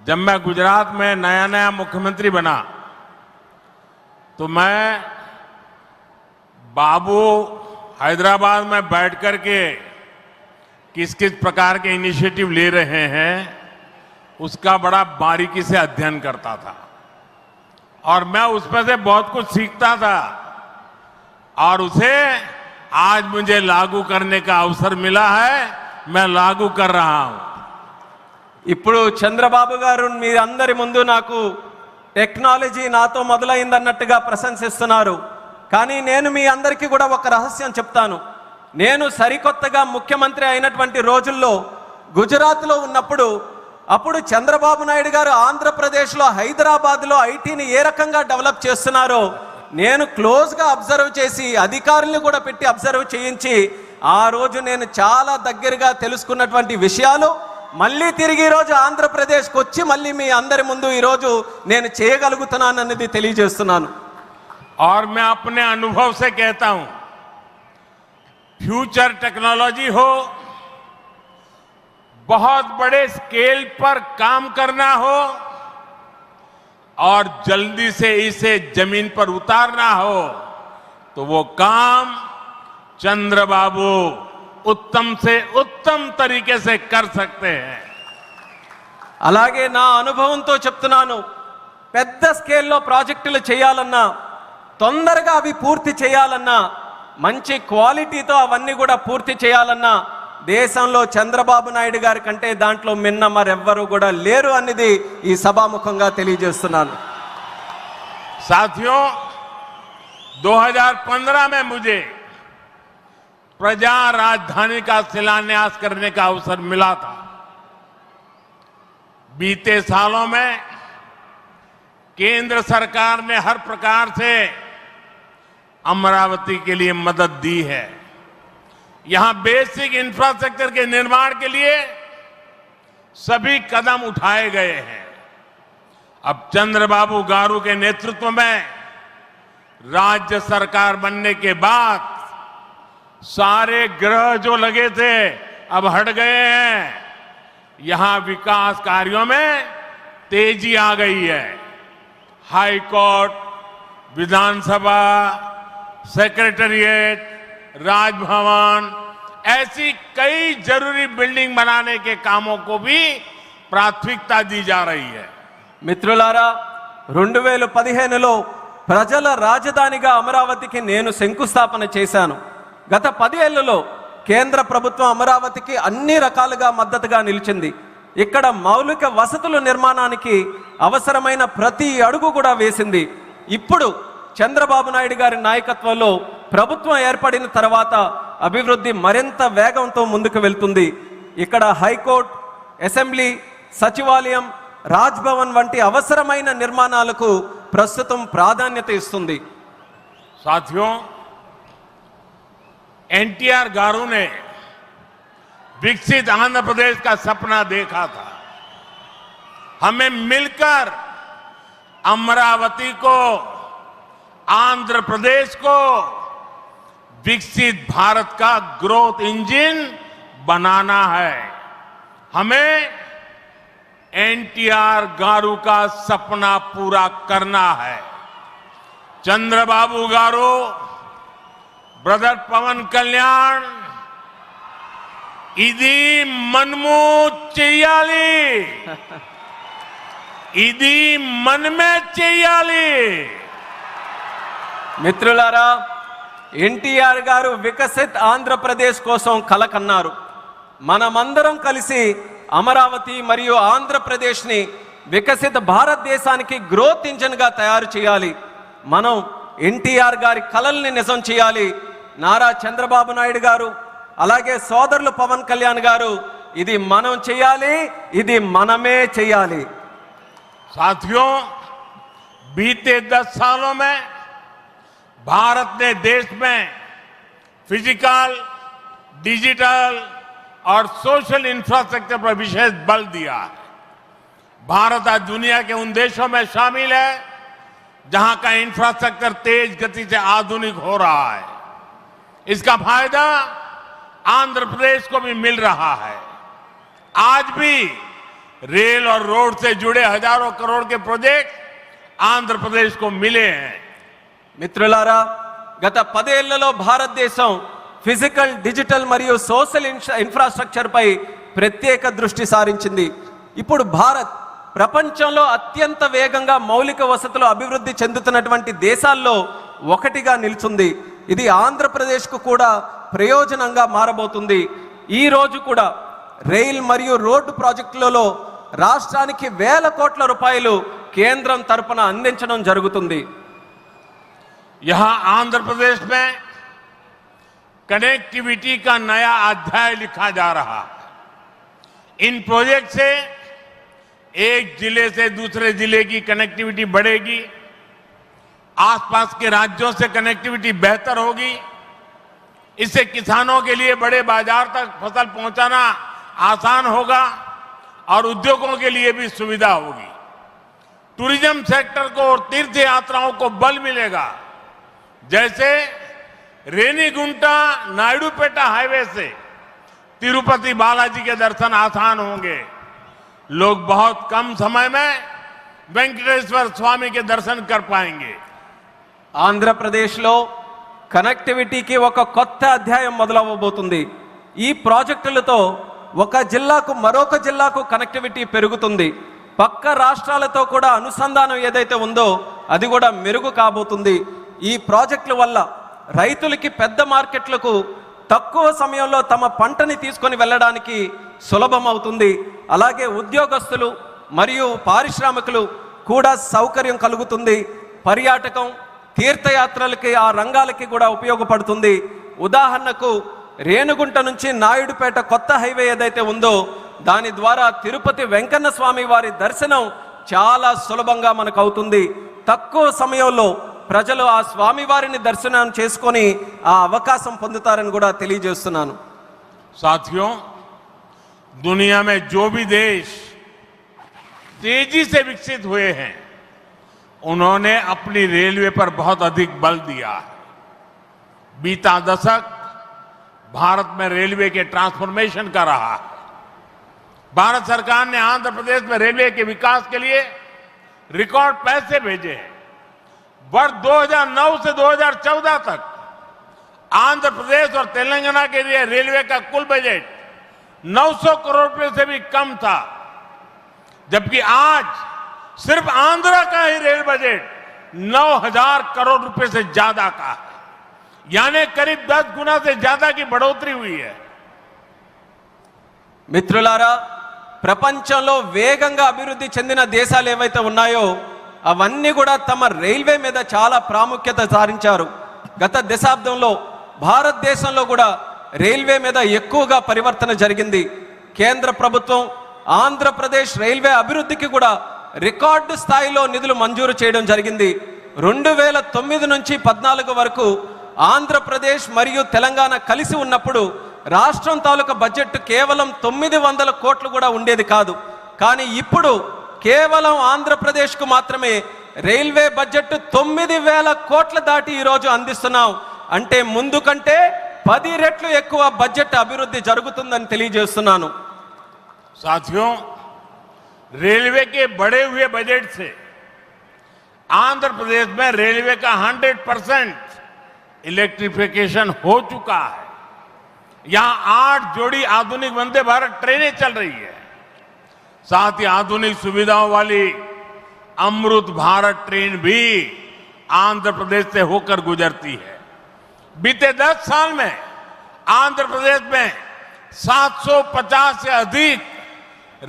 जब मैं गुजरात में नया नया मुख्यमंत्री बना तो मैं बाबू हैदराबाद में बैठ कर के किस किस प्रकार के इनिशिएटिव ले रहे हैं उसका बड़ा बारीकी से अध्ययन करता था और मैं उसमें से बहुत कुछ सीखता था और उसे आज मुझे लागू करने का अवसर मिला है, मैं लागू कर रहा हूं। ఇప్పుడు చంద్రబాబు గారు మీ అందరి ముందు నాకు టెక్నాలజీ నాతో మొదలైందన్నట్టుగా ప్రశంసిస్తున్నారు. కానీ నేను మీ అందరికీ కూడా ఒక రహస్యం చెప్తాను. నేను సరికొత్తగా ముఖ్యమంత్రి అయినటువంటి రోజుల్లో గుజరాత్లో ఉన్నప్పుడు అప్పుడు చంద్రబాబు నాయుడు గారు ఆంధ్రప్రదేశ్లో హైదరాబాద్లో ఐటీని ఏ రకంగా డెవలప్ చేస్తున్నారో నేను క్లోజ్గా అబ్జర్వ్ చేసి అధికారులను కూడా పెట్టి అబ్జర్వ్ చేయించి ఆ రోజు నేను చాలా దగ్గరగా తెలుసుకున్నటువంటి విషయాలు మళ్ళీ తిరిగి ఈ రోజు ఆంధ్రప్రదేశ్కి వచ్చి మళ్ళీ మీ అందరి ముందు ఈ రోజు నేను చేయగలుగుతున్నానన్నది తెలియజేస్తున్నాను. और मैं अपने अनुभव से कहता हूं, फ्यूचर टेक्नोलॉजी हो, बहुत बड़े स्केल पर काम करना हो और जल्दी से इसे जमीन पर उतारना हो तो वो काम चंद्रबाबू उत्तम से उत्तम तरीके से कर सकते हैं. అలాగే నా అనుభవంతో చెప్తున్నాను, పెద్ద స్కేల్లో ప్రాజెక్టులు చేయాలన్నా తొందరగా అవి పూర్తి చేయాలన్నా మంచి క్వాలిటీతో అవన్నీ కూడా పూర్తి చేయాలన్నా దేశంలో చంద్రబాబు నాయుడు గారి కంటే దాంట్లో మిన్న మరెవ్వరూ కూడా లేరు అనేది ఈ సభాముఖంగా తెలియజేస్తున్నాను. साथियों, 2015 में मुझे प्रजा राजधानी का शिलान्यास करने का अवसर मिला था. बीते सालों में केंद्र सरकार ने हर प्रकार से अमरावती के लिए मदद दी है. यहां बेसिक इंफ्रास्ट्रक्चर के निर्माण के लिए सभी कदम उठाए गए हैं. अब चंद्रबाबू गारू के नेतृत्व में राज्य सरकार बनने के बाद सारे ग्रह जो लगे थे अब हट गए हैं. यहां विकास कार्यों में तेजी आ गई है. हाई कोर्ट, विधानसभा, सेक्रेटेरिएट, राजभवन, ऐसी कई जरूरी बिल्डिंग बनाने के कामों को भी प्राथमिकता दी जा रही है. మిత్రులారా, 2015లో ప్రజల రాజధానిగా అమరావతికి నేను శంకుస్థాపన చేశాను. గత 10 ఏళ్లలో కేంద్ర ప్రభుత్వం అమరావతికి అన్ని రకాలుగా మద్దతుగా నిలిచింది. ఇక్కడ మౌలిక వసతుల నిర్మాణానికి అవసరమైన ప్రతి అడుగు కూడా వేసింది. ఇప్పుడు చంద్రబాబు నాయుడు గారి నాయకత్వంలో ప్రభుత్వం ఏర్పడిన తర్వాత అభివృద్ధి మరింత వేగంతో ముందుకు వెళ్తుంది. ఇక్కడ హైకోర్టు, అసెంబ్లీ, సచివాలయం, రాజ్భవన్ వంటి అవసరమైన నిర్మాణాలకు ప్రస్తుతం ప్రాధాన్యత ఇస్తుంది. साथियों, एनटीआर गारू ने विकसित आंध्र प्रदेश का सपना देखा था. हमें मिलकर अमरावती को, आंध्र प्रदेश को विकसित भारत का ग्रोथ इंजन बनाना है. हमें एनटीआर गारू का सपना पूरा करना है. चंद्रबाबू गारू, ब्रदर पवन कल्याण, इदी मनमू చెయ్యాలి, ఇది మనమే చెయ్యాలి. మిత్రులారా, ఎన్టీఆర్ గారు వికసిత్ ఆంధ్రప్రదేశ్ కోసం కల కన్నారు. మనమందరం కలిసి అమరావతి మరియు ఆంధ్రప్రదేశ్ని వికసిత భారతదేశానికి గ్రోత్ ఇంజన్గా తయారు చేయాలి. మనం ఎన్టీఆర్ గారి కలల్ని నిజం చేయాలి. నారా చంద్రబాబు నాయుడు గారు అలాగే సోదరులు పవన్ కళ్యాణ్ గారు ఇది మనం చేయాలి, ఇది మనమే చేయాలి. साथियों, बीते 10 सालों में भारत ने देश में फिजिकल, डिजिटल और सोशल इंफ्रास्ट्रक्चर पर विशेष बल दिया है. भारत आज दुनिया के उन देशों में शामिल है जहां का इंफ्रास्ट्रक्चर तेज गति से आधुनिक हो रहा है. इसका फायदा आंध्र प्रदेश को भी मिल रहा है. आज भी रेल और रोड से जुड़े हजारों करोड़ के प्रोजेक्ट आंध्र प्रदेश को मिले हैं। మిత్రులారా, గత 10 ఏళ్లలో భారతదేశం ఫిజికల్, డిజిటల్ మరియు సోషల్ ఇన్ఫ్రాస్ట్రక్చర్ పై ప్రత్యేక దృష్టి సారించింది. ఇప్పుడు భారత్ ప్రపంచంలో అత్యంత వేగంగా మౌలిక వసతులు అభివృద్ధి చెందుతున్నటువంటి దేశాల్లో ఒకటిగా నిలుచుంది. ఇది ఆంధ్రప్రదేశ్కు కూడా ప్రయోజనంగా మారబోతుంది. ఈ రోజు కూడా రైల్ మరియు రోడ్డు ప్రాజెక్టులలో రాష్ట్రానికి వేల కోట్ల రూపాయలు కేంద్రం తరపున అందించడం జరుగుతుంది. यहां आंध्र प्रदेश में कनेक्टिविटी का नया अध्याय लिखा जा रहा है। इन प्रोजेक्ट से एक जिले से दूसरे जिले की कनेक्टिविटी बढ़ेगी, आसपास के राज्यों से कनेक्टिविटी बेहतर होगी। इससे किसानों के लिए बड़े बाजार तक फसल पहुंचाना आसान होगा और उद्योगों के लिए भी सुविधा होगी। टूरिज्म सेक्टर को और तीर्थ यात्राओं को बल मिलेगा। जैसे रेनीगुंटा नायडूपेटा हाईवे से तिरुपति बालाजी के दर्शन आसान होंगे। लोग बहुत कम समय में वेंकटेश्वर स्वामी के दर्शन कर पाएंगे। ఆంధ్రప్రదేశ్లో కనెక్టివిటీకి ఒక కొత్త అధ్యాయం మొదలవబోతుంది. ఈ ప్రాజెక్టులతో ఒక జిల్లాకు మరొక జిల్లాకు కనెక్టివిటీ పెరుగుతుంది. పక్క రాష్ట్రాలతో కూడా అనుసంధానం ఏదైతే ఉందో అది కూడా మెరుగు కాబోతుంది. ఈ ప్రాజెక్టుల వల్ల రైతులకి పెద్ద మార్కెట్లకు తక్కువ సమయంలో తమ పంటని తీసుకొని వెళ్ళడానికి సులభం అవుతుంది. అలాగే ఉద్యోగస్తులు మరియు పారిశ్రామికులు కూడా సౌకర్యం కలుగుతుంది. పర్యాటకం, తీర్థయాత్రలకి ఆ రంగాలకి కూడా ఉపయోగపడుతుంది. ఉదాహరణకు రేణుగుంట నుంచి నాయుడుపేట కొత్త హైవే ఏదైతే ఉందో దాని ద్వారా తిరుపతి వెంకన్న స్వామి వారి దర్శనం చాలా సులభంగా మనకు అవుతుంది. తక్కువ సమయంలో ప్రజలు ఆ స్వామి వారిని దర్శనం చేసుకొని ఆ అవకాశం పొందుతారని కూడా తెలియజేస్తున్నాను. साथियों, दुनिया में जो भी देश तेजी से विकसित हुए हैं उन्होंने अपनी रेलवे पर बहुत अधिक बल दिया है। बीता दशक भारत में रेलवे के ट्रांसफॉर्मेशन का रहा है। भारत सरकार ने आंध्र प्रदेश में रेलवे के विकास के लिए रिकॉर्ड पैसे भेजे हैं। वर्ष 2009 से 2014 तक आंध्र प्रदेश और तेलंगाना के लिए रेलवे का कुल बजट 900 करोड़ रुपए से भी कम था, जबकि आज सिर्फ आंध्र का ही रेल बजट 9000 करोड़ रुपए से ज्यादा का है, यानी करीब 10 गुना से ज्यादा की बढ़ोतरी हुई है। మిత్రులారా, ప్రపంచంలో వేగంగా అభివృద్ధి చెందిన దేశాలు ఏవైతే ఉన్నాయో అవన్నీ కూడా తమ రైల్వే మీద చాలా ప్రాముఖ్యత సారించారు. గత దశాబ్దంలో భారతదేశంలో కూడా రైల్వే మీద ఎక్కువగా పరివర్తన జరిగింది. కేంద్ర ప్రభుత్వం ఆంధ్రప్రదేశ్ రైల్వే అభివృద్ధికి కూడా రికార్డు స్థాయిలో నిధులు మంజూరు చేయడం జరిగింది. 2009 నుంచి 14 వరకు ఆంధ్రప్రదేశ్ మరియు తెలంగాణ కలిసి ఉన్నప్పుడు రాష్ట్రం తాలూకా బడ్జెట్ కేవలం 900 కోట్లు కూడా ఉండేది కాదు. కానీ ఇప్పుడు కేవలం ఆంధ్రప్రదేశ్కు మాత్రమే రైల్వే బడ్జెట్ 9000 కోట్ల దాటి ఈరోజు అందిస్తున్నాం. అంటే ముందు కంటే 10 రెట్లు ఎక్కువ బడ్జెట్ అభివృద్ధి జరుగుతుందని తెలియజేస్తున్నాను. साथियों, रेलवे के बढ़े हुए बजट से आंध्र प्रदेश में रेलवे का 100% इलेक्ट्रिफिकेशन हो चुका है। यहां 8 जोड़ी आधुनिक वंदे भारत ट्रेनें चल रही है। साथ ही आधुनिक सुविधाओं वाली अमृत भारत ट्रेन भी आंध्र प्रदेश से होकर गुजरती है। बीते 10 साल में आंध्र प्रदेश में 750 से अधिक